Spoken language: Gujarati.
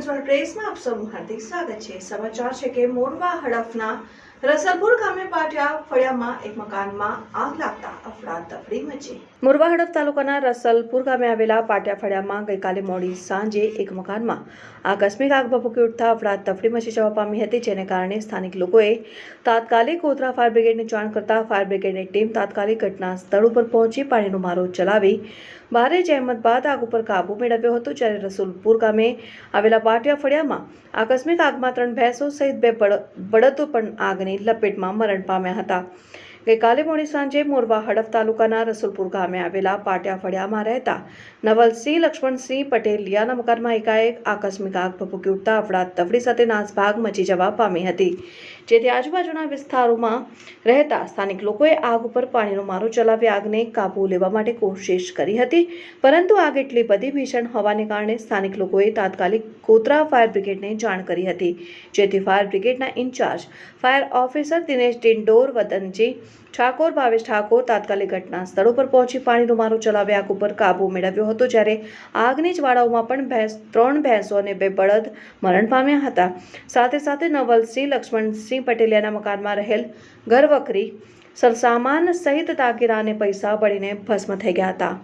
ઉજ્જવલ પ્રેસમાં આપ સૌનું હાર્દિક સ્વાગત છે। સમાચાર છે કે મોરવા હડફના રસલપુર ગામે પાટિયા ફળિયામાં એક મકાનમાં આગ લાગતા અફડાતફડી મચી। મોરવા હડફ તાલુકાના રસલપુર ગામે આવેલા પાટિયા ફળિયામાં ગઈકાલે મોડી સાંજે એક મકાનમાં આકસ્મિક આગ ભભૂકી ઉઠતા અફડાતફડી મચી જવા પામી હતી, જેને કારણે સ્થાનિક લોકોએ તાત્કાલિક ગોધરા ફાયર બ્રિગેડને જાણ કરતા ફાયર બ્રિગેડની ટીમ તાત્કાલિક ઘટના સ્થળ ઉપર પહોંચી પાણીનો મારો ચલાવી ભારે જહેમત બાદ આગ ઉપર કાબુ મેળવ્યો હતો। જ્યારે રસુલપુર ગામે આવેલા પાટિયા ફળિયામાં આકસ્મિક આગમાં 3 ભેંસો સહિત 2 બળદો પણ આગની લપેટમાં મરણ પામ્યા હતા। ગઈકાલે મોડી સાંજે મોરવા હડફ તાલુકાના રસુલપુર ગામે આવેલા પાટિયા ફળિયામાં રહેતા નવલસિંહ લક્ષ્મણસિંહ પટેલિયાના મકાનમાં એકાએક આકસ્મિક આગ ભભૂકી ઉઠતા અફડાતફડી સાથે નાસભાગ મચી જવા પામી હતી, જેથી આજુબાજુના વિસ્તારોમાં રહેતા સ્થાનિક લોકોએ આગ ઉપર પાણીનો મારો ચલાવી આગને કાબૂ લેવા માટે કોશિશ કરી હતી, પરંતુ આગ એટલી બધી ભીષણ હોવાને કારણે સ્થાનિક લોકોએ તાત્કાલિક ગોધરા ફાયર બ્રિગેડને જાણ કરી હતી, જેથી ફાયર બ્રિગેડના in-charge fire officer Dinesh Dindor, Vatanji Thakor, Bhavesh Thakor તાત્કાલિક ઘટના સ્થળ ઉપર પહોંચી પાણીનો મારો ચલાવી આગ ઉપર કાબુ મેળવ્યો હતો। જ્યારે આગની જ્વાળાઓમાં પણ 3 ભેંસો અને 2 બળદ મરણ પામ્યા હતા। સાથે સાથે નવલસિંહ લક્ષ્મણસિંહ પટેલિયાના મકાનમાં રહેલ ઘરવખરી સરસામાન સહિત દાગીના અને પૈસા બળીને ભસ્મ થઈ ગયા હતા।